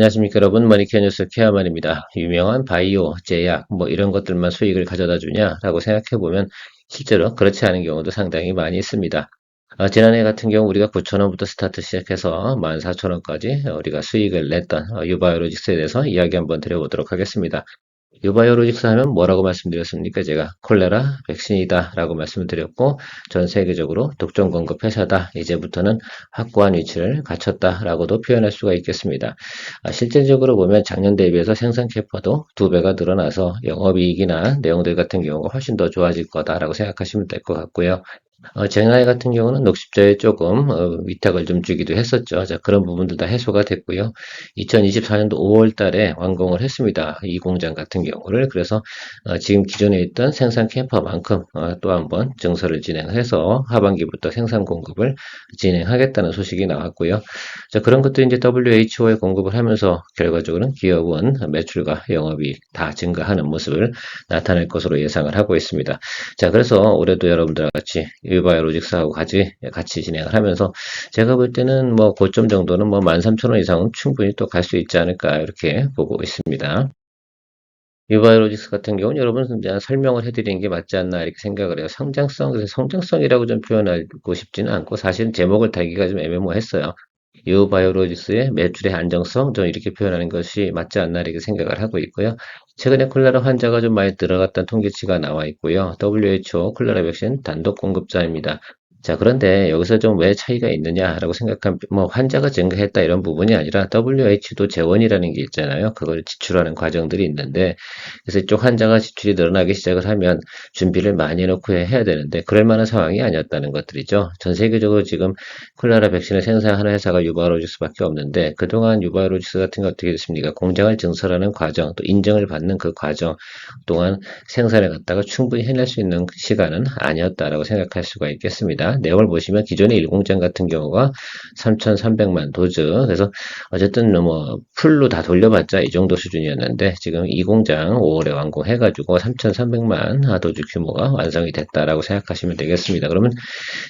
안녕하십니까 여러분, 머니케어 뉴스 케어만입니다. 유명한 바이오, 제약 뭐 이런 것들만 수익을 가져다 주냐라고 생각해보면 실제로 그렇지 않은 경우도 상당히 많이 있습니다. 지난해 같은 경우 우리가 9,000원부터 스타트 시작해서 14,000원까지 우리가 수익을 냈던 유바이오로직스에 대해서 이야기 한번 드려보도록 하겠습니다. 유바이오로직스 하면 뭐라고 말씀드렸습니까? 제가 콜레라 백신이다 라고 말씀을 드렸고, 전 세계적으로 독점 공급 회사다. 이제부터는 확고한 위치를 갖췄다 라고도 표현할 수가 있겠습니다. 실질적으로 보면 작년 대비해서 생산 캐파도 2배가 늘어나서 영업이익이나 내용들 같은 경우가 훨씬 더 좋아질 거다라고 생각하시면 될 것 같고요. 쟁라이 같은 경우는 녹십자에 조금 위탁을 좀 주기도 했었죠. 자, 그런 부분들 다 해소가 됐고요. 2024년도 5월 달에 완공을 했습니다. 이 공장 같은 경우를. 그래서 지금 기존에 있던 생산 캠퍼만큼 또 한번 증설을 진행해서 하반기부터 생산 공급을 진행하겠다는 소식이 나왔고요. 자, 그런 것들이 이제 WHO에 공급을 하면서 결과적으로는 기업은 매출과 영업이익 다 증가하는 모습을 나타낼 것으로 예상을 하고 있습니다. 자, 그래서 올해도 여러분들과 같이 유바이오로직스하고 같이 진행을 하면서 제가 볼 때는 뭐 고점 정도는 뭐 13,000원 이상은 충분히 또 갈 수 있지 않을까 이렇게 보고 있습니다. 유바이오로직스 같은 경우는 여러분 이제 설명을 해드리는 게 맞지 않나 이렇게 생각을 해요. 성장성이라고 좀 표현하고 싶지는 않고 사실은 제목을 달기가 좀 애매모호했어요. 유바이오로직스의 매출의 안정성 좀 이렇게 표현하는 것이 맞지 않나 이렇게 생각을 하고 있고요. 최근에 콜레라 환자가 좀 많이 들어갔다는 통계치가 나와 있고요. WHO 콜레라 백신 단독 공급자입니다. 자, 그런데 여기서 좀 왜 차이가 있느냐라고 생각하면, 뭐, 환자가 증가했다 이런 부분이 아니라 WH도 재원이라는 게 있잖아요. 그걸 지출하는 과정들이 있는데, 그래서 이쪽 환자가 지출이 늘어나기 시작을 하면 준비를 많이 해놓고 해야 되는데, 그럴 만한 상황이 아니었다는 것들이죠. 전 세계적으로 지금 콜레라 백신을 생산하는 회사가 유바이오로직스밖에 없는데, 그동안 유바이오로직스 같은 게 어떻게 됐습니까? 공장을 증설하는 과정, 또 인정을 받는 그 과정 동안 생산을 갖다가 충분히 해낼 수 있는 시간은 아니었다라고 생각할 수가 있겠습니다. 내용을 보시면 기존의 일공장 같은 경우가 3,300만 도즈, 그래서 어쨌든 뭐 풀로 다 돌려봤자 이 정도 수준이었는데 지금 이 공장 5월에 완공해가지고 3,300만 도즈 규모가 완성이 됐다라고 생각하시면 되겠습니다. 그러면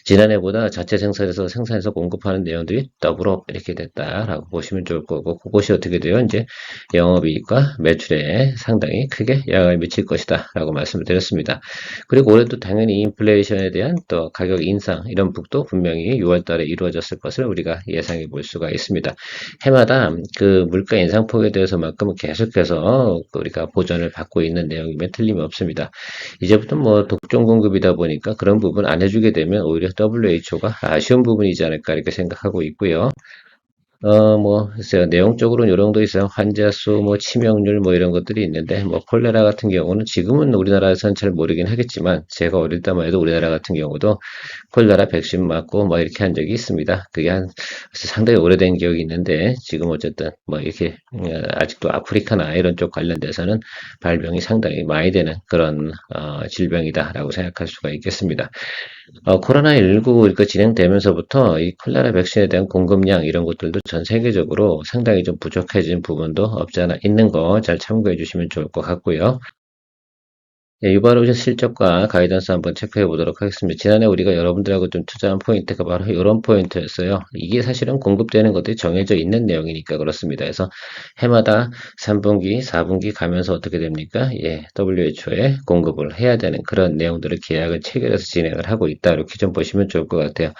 지난해보다 자체 생산해서 공급하는 내용들이 더불어 이렇게 됐다라고 보시면 좋을 거고, 그것이 어떻게 돼요? 이제 영업이익과 매출에 상당히 크게 영향을 미칠 것이다 라고 말씀을 드렸습니다. 그리고 올해도 당연히 인플레이션에 대한 또 가격 인상 이런 북도 분명히 6월 달에 이루어졌을 것을 우리가 예상해 볼 수가 있습니다. 해마다 그 물가 인상폭에 대해서만큼은 계속해서 우리가 보전을 받고 있는 내용이면 틀림이 없습니다. 이제부터 뭐 독점 공급이다 보니까 그런 부분 안 해주게 되면 오히려 WHO가 아쉬운 부분이지 않을까 이렇게 생각하고 있고요. 글쎄요. 내용적으로는 요령도 있어요. 환자 수, 뭐, 치명률, 뭐, 이런 것들이 있는데, 뭐, 콜레라 같은 경우는 지금은 우리나라에서는 잘 모르긴 하겠지만, 제가 어릴 때만 해도 우리나라 같은 경우도 콜레라 백신 맞고, 뭐, 이렇게 한 적이 있습니다. 그게 상당히 오래된 기억이 있는데, 지금 어쨌든, 뭐, 이렇게, 아직도 아프리카나 이런 쪽 관련돼서는 발병이 상당히 많이 되는 그런, 질병이다라고 생각할 수가 있겠습니다. 코로나19 이렇게 진행되면서부터 이 콜레라 백신에 대한 공급량 이런 것들도 전 세계적으로 상당히 좀 부족해진 부분도 없지 않아 있는 거 잘 참고해 주시면 좋을 것 같고요. 예, 유바로즈 실적과 가이던스 한번 체크해 보도록 하겠습니다. 지난해 우리가 여러분들하고 좀 투자한 포인트가 바로 이런 포인트였어요. 이게 사실은 공급되는 것들이 정해져 있는 내용이니까 그렇습니다. 그래서 해마다 3분기, 4분기 가면서 어떻게 됩니까? 예, WHO에 공급을 해야 되는 그런 내용들을 계약을 체결해서 진행을 하고 있다. 이렇게 좀 보시면 좋을 것 같아요.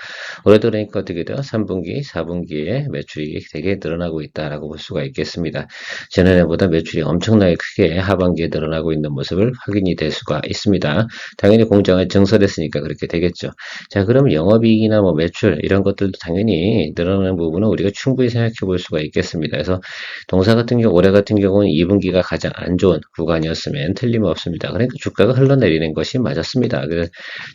올해도 그러니까 어떻게 돼요? 3분기, 4분기에 매출이 되게 늘어나고 있다라고 볼 수가 있겠습니다. 지난해보다 매출이 엄청나게 크게 하반기에 늘어나고 있는 모습을 확인이 될 수가 있습니다. 당연히 공장을 증설했으니까 그렇게 되겠죠. 자, 그럼 영업이익이나 뭐 매출 이런 것들도 당연히 늘어나는 부분은 우리가 충분히 생각해 볼 수가 있겠습니다. 그래서 동사 같은 경우 올해 같은 경우는 2분기가 가장 안 좋은 구간이었으면 틀림없습니다. 그러니까 주가가 흘러내리는 것이 맞았습니다. 그래서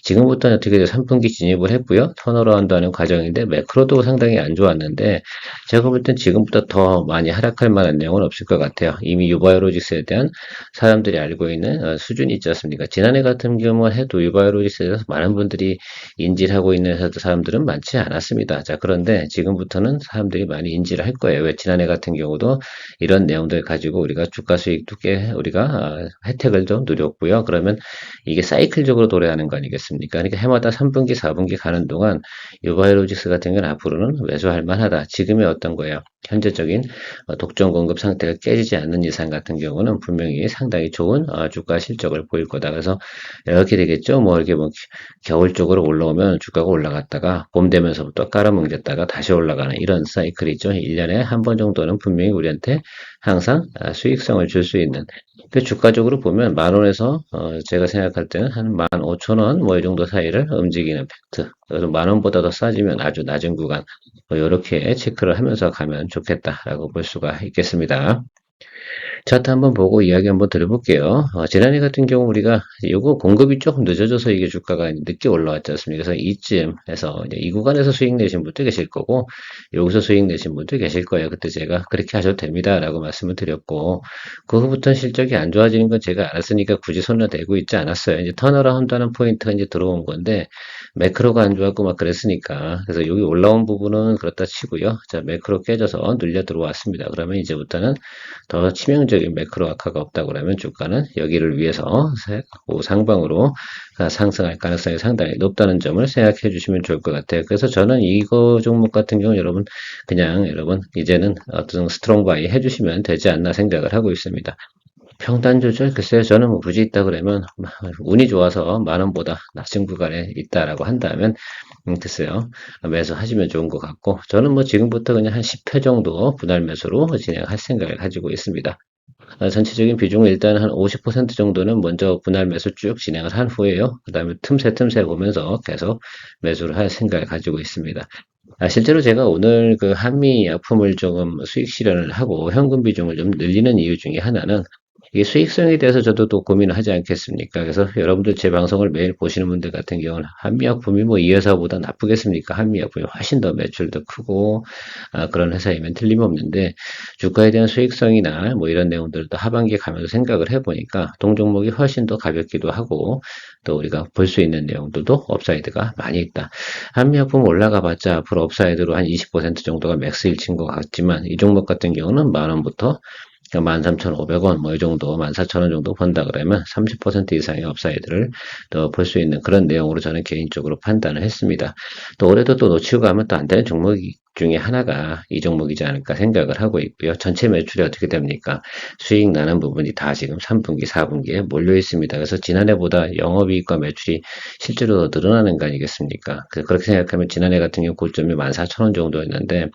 지금부터는 어떻게 돼요? 3분기 진입을 했고요. 턴어라운드 하는 과정인데 매크로도 상당히 안 좋았는데 제가 볼 땐 지금부터 더 많이 하락할 만한 내용은 없을 것 같아요. 이미 유바이오로직스에 대한 사람들이 알고 있는 수준이 있지 않습니까? 지난해 같은 경우만 해도 유바이오로직스에 대해서 많은 분들이 인지를 하고 있는 사람들은 많지 않았습니다. 자, 그런데 지금부터는 사람들이 많이 인지를 할 거예요. 왜 지난해 같은 경우도 이런 내용들 가지고 우리가 주가 수익도 꽤 우리가 혜택을 좀 누렸고요. 그러면 이게 사이클적으로 도래하는 거 아니겠습니까? 그러니까 해마다 3분기, 4분기 가는 동안 유바이오로직스 같은 경우는 앞으로는 매수할 만하다. 지금이 어떤 거예요? 현재적인 독점 공급 상태가 깨지지 않는 이상 같은 경우는 분명히 상당히 좋은 주가 실적을 보일 거다. 그래서 이렇게 되겠죠. 뭐 이렇게 뭐 겨울 쪽으로 올라오면 주가가 올라갔다가 봄 되면서부터 깔아뭉개졌다가 다시 올라가는 이런 사이클이죠. 1년에 한 번 정도는 분명히 우리한테 항상 수익성을 줄 수 있는 그 주가적으로 보면 만 원에서 제가 생각할 때는 한 15,000원 뭐 이 정도 사이를 움직이는 팩트. 그래서 만 원보다 더 싸지면 아주 낮은 구간 뭐 이렇게 체크를 하면서 가면 좋겠다라고 볼 수가 있겠습니다. 차트 한번 보고 이야기 한번 들어볼게요. 지난해 같은 경우 우리가 이거 공급이 조금 늦어져서 이게 주가가 늦게 올라왔지 않습니까? 그래서 이쯤에서 이제 이 구간에서 수익 내신 분도 계실 거고 여기서 수익 내신 분도 계실 거예요. 그때 제가 그렇게 하셔도 됩니다라고 말씀을 드렸고 그 후부터는 실적이 안 좋아지는 건 제가 알았으니까 굳이 손을 대고 있지 않았어요. 이제 턴어라운드하는 포인트가 이제 들어온 건데 매크로가 안 좋았고 막 그랬으니까 그래서 여기 올라온 부분은 그렇다 치고요. 자 매크로 깨져서 눌려 들어왔습니다. 그러면 이제부터는 더 치명적인 매크로 악화가 없다고 하면 주가는 여기를 위해서 상방으로 상승할 가능성이 상당히 높다는 점을 생각해 주시면 좋을 것 같아요. 그래서 저는 이거 종목 같은 경우 여러분 그냥 여러분 이제는 어떤 스트롱 바이 해주시면 되지 않나 생각을 하고 있습니다. 평단 조절 글쎄요 저는 뭐 굳이 있다 그러면 운이 좋아서 만 원보다 낮은 구간에 있다라고 한다면 글쎄요 매수하시면 좋은 것 같고 저는 뭐 지금부터 그냥 한 10회 정도 분할 매수로 진행할 생각을 가지고 있습니다. 전체적인 비중을 일단 한 50% 정도는 먼저 분할 매수 쭉 진행을 한 후에요. 그 다음에 틈새 보면서 계속 매수를 할 생각을 가지고 있습니다. 실제로 제가 오늘 그 한미 약품을 조금 수익 실현을 하고 현금 비중을 좀 늘리는 이유 중에 하나는 이게 수익성에 대해서 저도 또 고민을 하지 않겠습니까? 그래서 여러분들 제 방송을 매일 보시는 분들 같은 경우는 한미약품이 뭐 이 회사보다 나쁘겠습니까? 한미약품이 훨씬 더 매출도 크고 그런 회사이면 틀림없는데 주가에 대한 수익성이나 뭐 이런 내용들도 하반기에 가면서 생각을 해보니까 동종목이 훨씬 더 가볍기도 하고 또 우리가 볼 수 있는 내용들도 업사이드가 많이 있다. 한미약품 올라가봤자 앞으로 업사이드로 한 20% 정도가 맥스일 친 것 같지만 이 종목 같은 경우는 만 원부터 13,500원 뭐 이 정도 14,000원 정도 번다 그러면 30% 이상의 업사이드를 더 볼 수 있는 그런 내용으로 저는 개인적으로 판단을 했습니다. 또 올해도 또 놓치고 가면 또 안 되는 종목 중에 하나가 이 종목이지 않을까 생각을 하고 있고요. 전체 매출이 어떻게 됩니까? 수익 나는 부분이 다 지금 3분기, 4분기에 몰려 있습니다. 그래서 지난해보다 영업이익과 매출이 실제로 더 늘어나는 거 아니겠습니까? 그렇게 생각하면 지난해 같은 경우 고점이 14,000원 정도였는데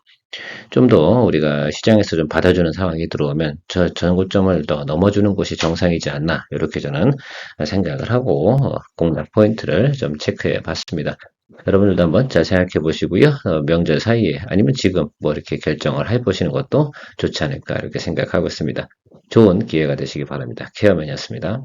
좀 더 우리가 시장에서 좀 받아주는 상황이 들어오면 저 전고점을 더 넘어주는 곳이 정상이지 않나 이렇게 저는 생각을 하고 공략 포인트를 좀 체크해 봤습니다. 여러분들도 한번 잘 생각해 보시고요. 명절 사이에 아니면 지금 뭐 이렇게 결정을 해 보시는 것도 좋지 않을까 이렇게 생각하고 있습니다. 좋은 기회가 되시기 바랍니다. 케어맨이었습니다.